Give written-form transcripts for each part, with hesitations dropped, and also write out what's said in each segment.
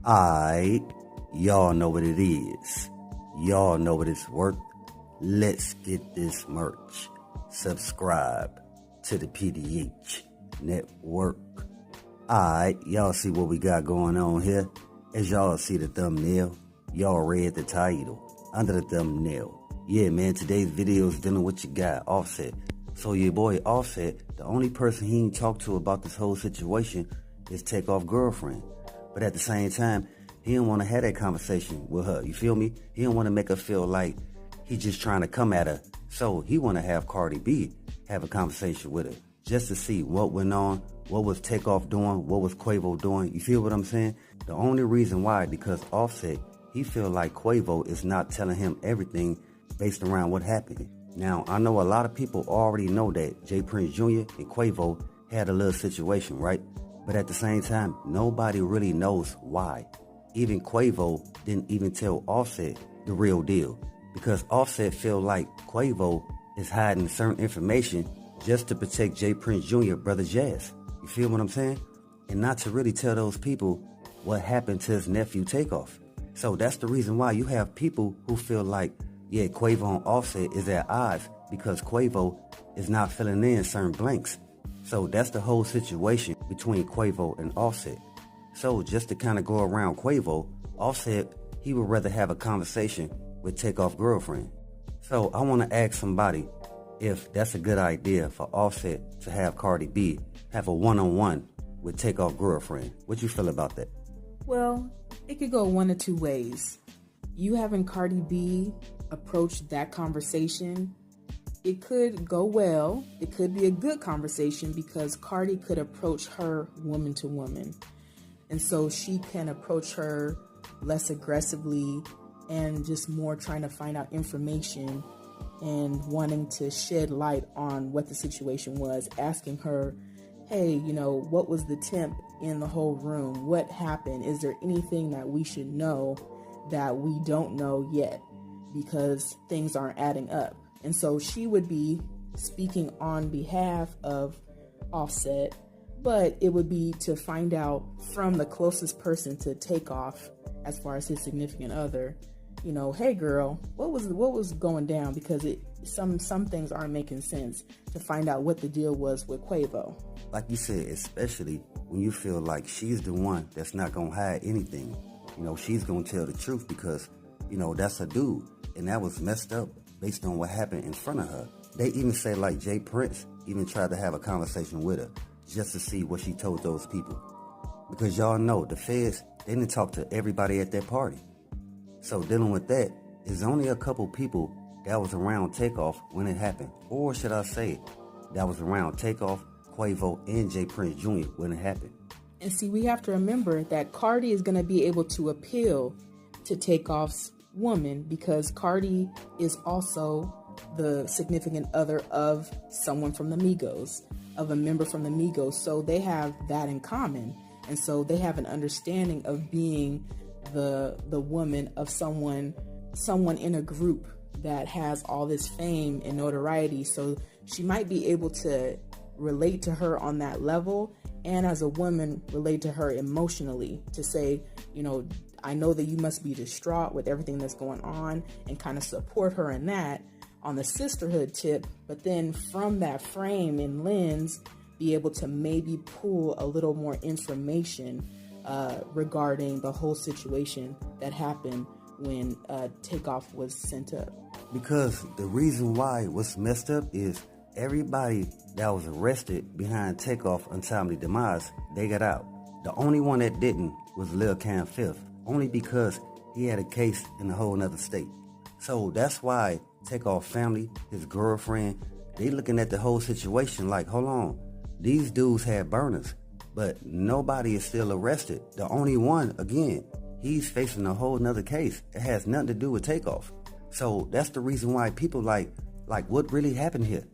Alright, y'all know what it is. Y'all know what it's worth. Let's get this merch. Subscribe to the PDH Network. Alright, y'all see what we got going on here? As y'all see the thumbnail, y'all read the title under the thumbnail. Yeah, man, today's video is dealing with your guy, Offset. So your boy Offset, the only person he ain't talked to about this whole situation is TakeOff girlfriend. But at the same time, he didn't want to have that conversation with her. You feel me? He didn't want to make her feel like he just trying to come at her. So he want to have Cardi B have a conversation with her just to see what went on, what was TakeOff doing, what was Quavo doing. You feel what I'm saying? The only reason why, because Offset, he feel like Quavo is not telling him everything based around what happened. Now, I know a lot of people already know that J.Prince Jr. and Quavo had a little situation, right? But at the same time, nobody really knows why. Even Quavo didn't even tell Offset the real deal, because Offset feel like Quavo is hiding certain information just to protect J.Prince Jr. brother Jazz. You feel what I'm saying? And not to really tell those people what happened to his nephew TakeOff. So that's the reason why you have people who feel like, yeah, Quavo and Offset is at odds because Quavo is not filling in certain blanks. So that's the whole situation between Quavo and Offset. So just to kind of go around Quavo, Offset, he would rather have a conversation with TakeOff girlfriend. So I want to ask somebody if that's a good idea for Offset to have Cardi B have a one-on-one with TakeOff girlfriend. What you feel about that? Well, it could go one of two ways. You having Cardi B approach that conversation, it could go well. It could be a good conversation because Cardi could approach her woman to woman. And so she can approach her less aggressively and just more trying to find out information and wanting to shed light on what the situation was, asking her, hey, what was the temp in the whole room? What happened? Is there anything that we should know that we don't know yet? Because things aren't adding up. And so she would be speaking on behalf of Offset, but it would be to find out from the closest person to TakeOff, as far as his significant other, hey girl, what was going down? Because some things aren't making sense, to find out what the deal was with Quavo. Like you said, especially when you feel like she's the one that's not gonna hide anything. She's gonna tell the truth because, that's her dude. And that was messed up based on what happened in front of her. They even say like J.Prince even tried to have a conversation with her just to see what she told those people. Because y'all know the feds, they didn't talk to everybody at that party. So dealing with that, is only a couple people that was around TakeOff when it happened. Or should I say, that was around TakeOff, Quavo, and J.Prince Jr. when it happened. And see, we have to remember that Cardi is going to be able to appeal to TakeOff's woman because Cardi is also the significant other of someone from the Migos, of a member from the Migos. So they have that in common. And so they have an understanding of being the woman of someone in a group that has all this fame and notoriety. So she might be able to relate to her on that level, and as a woman relate to her emotionally to say, I know that you must be distraught with everything that's going on, and kind of support her in that on the sisterhood tip. But then from that frame and lens, be able to maybe pull a little more information regarding the whole situation that happened when TakeOff was sent up. Because the reason why what's messed up is everybody that was arrested behind TakeOff untimely demise, they got out. The only one that didn't was Lil Cam Fifth, only because he had a case in a whole nother state. So that's why TakeOff family, his girlfriend, they looking at the whole situation like, hold on, these dudes had burners, but nobody is still arrested. The only one, again, he's facing a whole nother case. It has nothing to do with TakeOff. So that's the reason why people like what really happened here?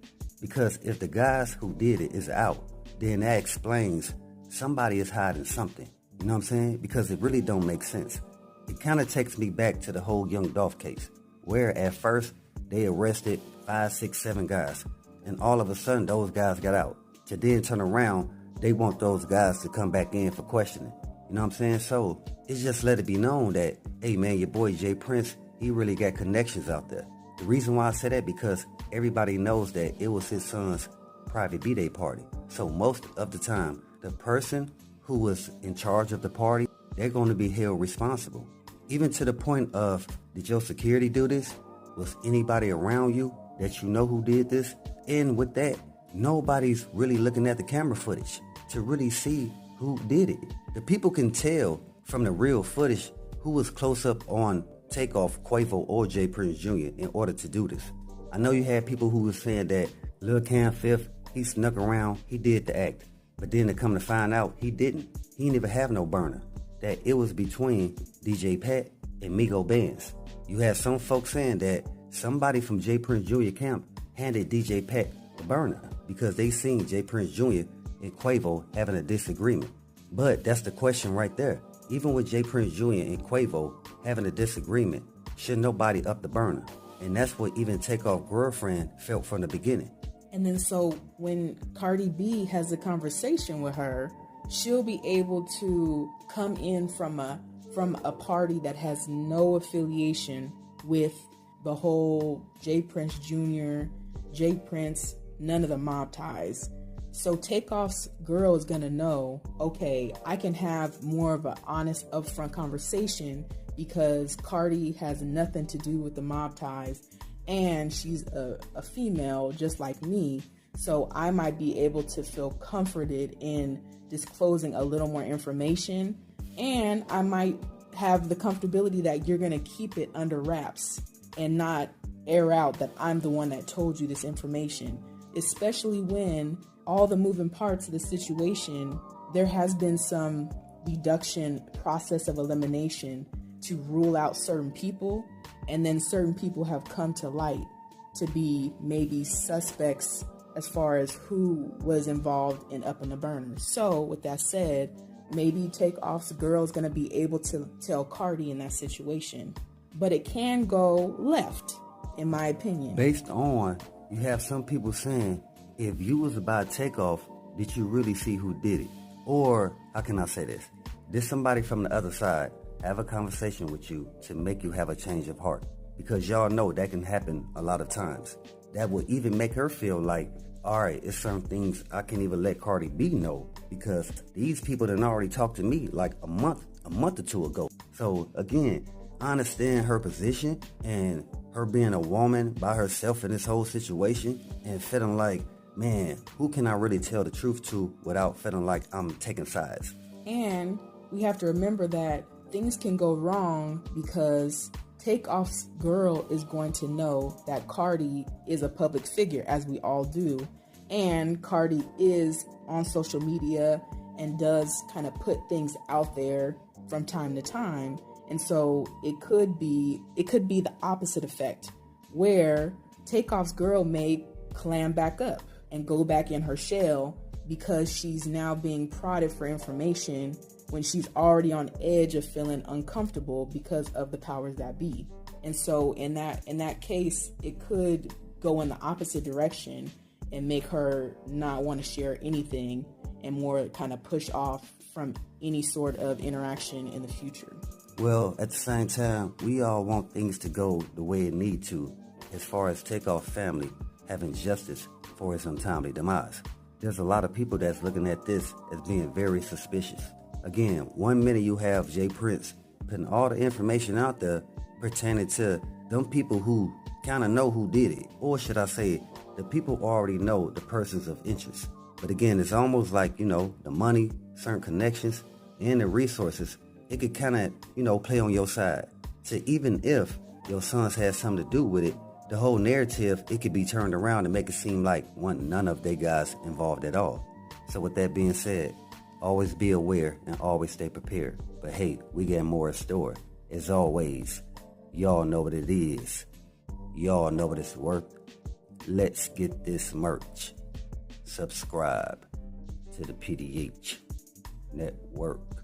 Because if the guys who did it is out, then that explains somebody is hiding something. You know what I'm saying? Because it really don't make sense. It kind of takes me back to the whole Young Dolph case, where at first they arrested 5, 6, 7 guys, and all of a sudden those guys got out. To then turn around, they want those guys to come back in for questioning. You know what I'm saying? So it's just let it be known that, hey man, your boy J.Prince, he really got connections out there. The reason why I say that, because everybody knows that it was his son's private B-Day party. So most of the time, the person who was in charge of the party, they're going to be held responsible. Even to the point of, did your security do this? Was anybody around you that you know who did this? And with that, nobody's really looking at the camera footage to really see who did it. The people can tell from the real footage who was close up on TakeOff, Quavo, or J.Prince Jr. in order to do this. I know you had people who were saying that Lil Cam Fifth, he snuck around, he did the act. But then to come to find out, he didn't. He didn't even have no burner. That it was between DJ Pat and Migos bands. You had some folks saying that somebody from J.Prince Jr. camp handed DJ Pat the burner because they seen J.Prince Jr. and Quavo having a disagreement. But that's the question right there. Even with J.Prince Jr. and Quavo having a disagreement, should nobody up the burner? And that's what even TakeOff girlfriend felt from the beginning. And then so when Cardi B has a conversation with her, she'll be able to come in from a party that has no affiliation with the whole J.Prince Jr., J.Prince, none of the MobTies. So TakeOff's girl is going to know, okay, I can have more of an honest, upfront conversation because Cardi has nothing to do with the MobTies and she's a female just like me. So I might be able to feel comforted in disclosing a little more information, and I might have the comfortability that you're going to keep it under wraps and not air out that I'm the one that told you this information, especially when all the moving parts of the situation, there has been some deduction process of elimination to rule out certain people, and then certain people have come to light to be maybe suspects as far as who was involved in up in the burner. So with that said, maybe TakeOff's girl is going to be able to tell Cardi in that situation, but it can go left, in my opinion. Based on, you have some people saying, if you was about TakeOff, did you really see who did it? Or, how can I say this? Did somebody from the other side have a conversation with you to make you have a change of heart? Because y'all know that can happen a lot of times. That would even make her feel like, all right, it's certain things I can't even let Cardi B know because these people done already talked to me like a month or two ago. So again, I understand her position and her being a woman by herself in this whole situation and feeling like, man, who can I really tell the truth to without feeling like I'm taking sides? And we have to remember that things can go wrong because TakeOff's girl is going to know that Cardi is a public figure, as we all do. And Cardi is on social media and does kind of put things out there from time to time. And so it could be the opposite effect, where TakeOff's girl may clam back up and go back in her shell because she's now being prodded for information when she's already on edge of feeling uncomfortable because of the powers that be. And so in that case, it could go in the opposite direction and make her not want to share anything and more kind of push off from any sort of interaction in the future. Well, at the same time, we all want things to go the way it need to as far as TakeOff family having justice for his untimely demise. There's a lot of people that's looking at this as being very suspicious. Again, 1 minute you have J.Prince putting all the information out there pertaining to them people who kind of know who did it. Or should I say, the people already know the persons of interest. But again, it's almost like, the money, certain connections, and the resources, it could kind of, play on your side. So even if your sons had something to do with it, the whole narrative, it could be turned around and make it seem like none of they guys involved at all. So with that being said, always be aware and always stay prepared. But hey, we got more in store. As always, y'all know what it is. Y'all know what it's worth. Let's get this merch. Subscribe to the PDH Network.